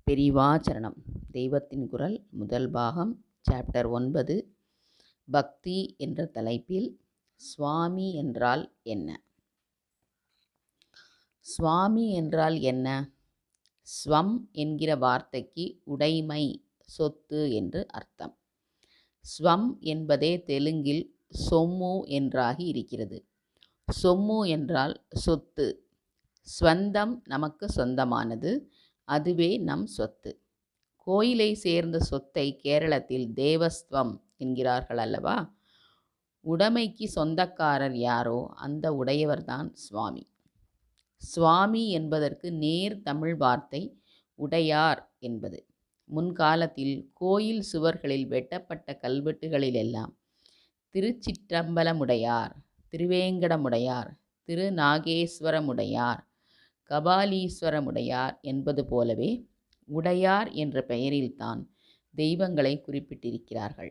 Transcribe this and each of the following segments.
பெரிவா சரணம். தெய்வத்தின் குரல் முதல் பாகம் சாப்டர் 9 பக்தி என்ற தலைப்பில் சுவாமி என்றால் என்ன? சுவாமி என்றால் என்ன? ஸ்வம் என்கிற வார்த்தைக்கு உடைமை, சொத்து என்று அர்த்தம். ஸ்வம் என்பதே தெலுங்கில் சொம்மு என்றாகி இருக்கிறது. சொம்மு என்றால் சொத்து. ஸ்வந்தம் நமக்கு சொந்தமானது, அதுவே நம் சொத்து. கோயிலை சேர்ந்த சொத்தை கேரளத்தில் தேவஸ்வம் என்கிறார்கள் அல்லவா? உடைமைக்கு சொந்தக்காரர் யாரோ அந்த உடையவர்தான் சுவாமி. சுவாமி என்பதற்கு நேர் தமிழ் வார்த்தை உடையார் என்பது. முன்காலத்தில் கோயில் சுவர்களில் வெட்டப்பட்ட கல்வெட்டுகளிலெல்லாம் திருச்சிற்றம்பலமுடையார், திருவேங்கடமுடையார், திருநாகேஸ்வரமுடையார், கபாலீஸ்வரமுடையார் என்பது போலவே உடையார் என்ற பெயரில்தான் தெய்வங்களை குறிப்பிட்டிருக்கிறார்கள்.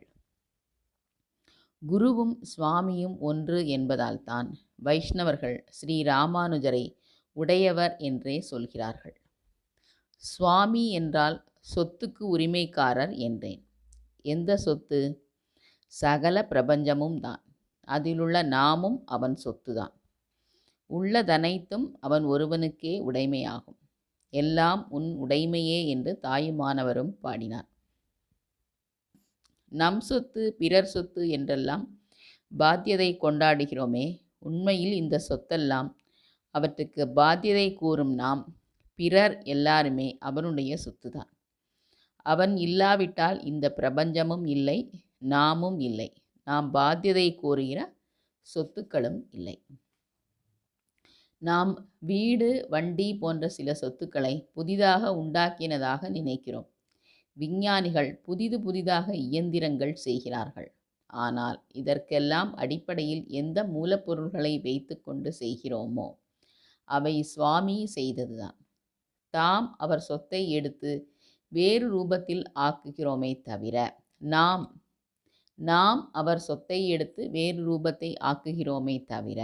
குருவும் சுவாமியும் ஒன்று என்பதால்தான் வைஷ்ணவர்கள் ஸ்ரீ ராமானுஜரை உடையவர் என்றே சொல்கிறார்கள். சுவாமி என்றால் சொத்துக்கு உரிமைக்காரர் என்றேன். எந்த சொத்து? சகல பிரபஞ்சமும் தான். அதிலுள்ள நாமும் அவன் சொத்துதான். உள்ளதனைத்தும் அவன் ஒருவனுக்கே உடைமையாகும். எல்லாம் உன் உடைமையே என்று தாயுமானவரும் பாடினார். நம் சொத்து பிறர் சொத்து என்றெல்லாம் பாத்தியதை கொண்டாடுகிறோமே, உண்மையில் இந்த சொத்தெல்லாம் அவற்றுக்கு பாத்தியதை கூறும் நாம், பிறர் எல்லாருமே அவனுடைய சொத்துதான். அவன் இல்லாவிட்டால் இந்த பிரபஞ்சமும் இல்லை, நாமும் இல்லை, நாம் பாத்தியதை கூறுகிற சொத்துக்களும் இல்லை. நாம் வீடு, வண்டி போன்ற சில சொத்துக்களை புதிதாக உண்டாக்கினதாக நினைக்கிறோம். விஞ்ஞானிகள் புதிதாக இயந்திரங்கள் செய்கிறார்கள். ஆனால் இதற்கெல்லாம் அடிப்படையில் எந்த மூலப்பொருள்களை வைத்து கொண்டு செய்கிறோமோ அவை சுவாமி செய்ததுதான். தாம் அவர் சொத்தை எடுத்து வேறு ரூபத்தில் ஆக்குகிறோமே தவிர நாம் அவர் சொத்தை எடுத்து வேறு ரூபத்தை ஆக்குகிறோமே தவிர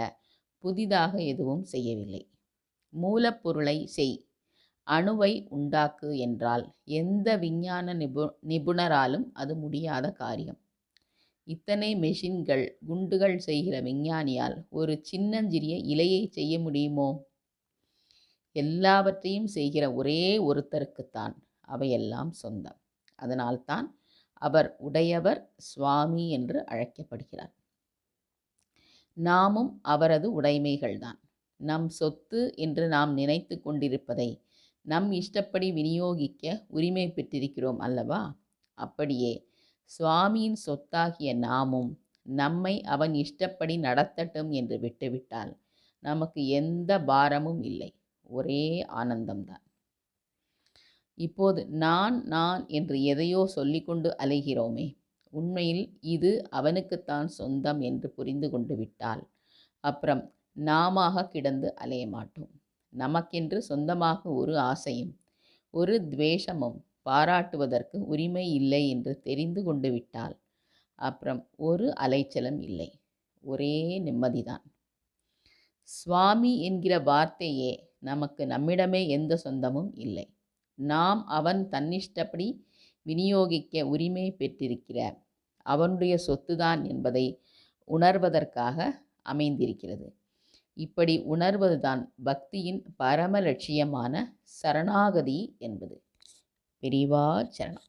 புதிதாக எதுவும் செய்யவில்லை. மூலப்பொருளை செய், அணுவை உண்டாக்கு என்றால் எந்த விஞ்ஞான நிபுணராலும் அது முடியாத காரியம். இத்தனை மெஷின்கள், குண்டுகள் செய்கிற விஞ்ஞானியால் ஒரு சின்னஞ்சிறிய இலையை செய்ய முடியுமோ? எல்லாவற்றையும் செய்கிற ஒரே ஒருத்தருக்குத்தான் அவையெல்லாம் சொந்தம். அதனால்தான் அவர் உடையவர், சுவாமி என்று அழைக்கப்படுகிறார். நாமும் அவரது உடைமைகள்தான். நம் சொத்து என்று நாம் நினைத்து கொண்டிருப்பதை நம் இஷ்டப்படி விநியோகிக்க உரிமை பெற்றிருக்கிறோம் அல்லவா? அப்படியே சுவாமியின் சொத்தாகிய நாமும் நம்மை அவன் இஷ்டப்படி நடத்தட்டும் என்று விட்டுவிட்டால் நமக்கு எந்த பாரமும் இல்லை, ஒரே ஆனந்தம்தான். இப்போது நான் என்று எதையோ சொல்லிக்கொண்டு அலைகிறோமே, உண்மையில் இது அவனுக்குத்தான் சொந்தம் என்று புரிந்து கொண்டு விட்டால் அப்புறம் நாமாக கிடந்து அலைய மாட்டோம். நமக்கென்று சொந்தமாக ஒரு ஆசையும் ஒரு துவேஷமும் பாராட்டுவதற்கு உரிமை இல்லை என்று தெரிந்து கொண்டு விட்டால் அப்புறம் ஒரு அலைச்சலும் இல்லை, ஒரே நிம்மதிதான். சுவாமி என்கிற வார்த்தையே நமக்கு நம்மிடமே எந்த சொந்தமும் இல்லை. நாம் அவன் தன்னிஷ்டப்படி விநியோகிக்க உரிமை பெற்றிருக்கிற அவனுடைய சொத்துதான் என்பதை உணர்வதற்காக அமைந்திருக்கிறது. இப்படி உணர்வதுதான் பக்தியின் பரம லட்சியமான சரணாகதி என்பது. பெரிவா சரணம்.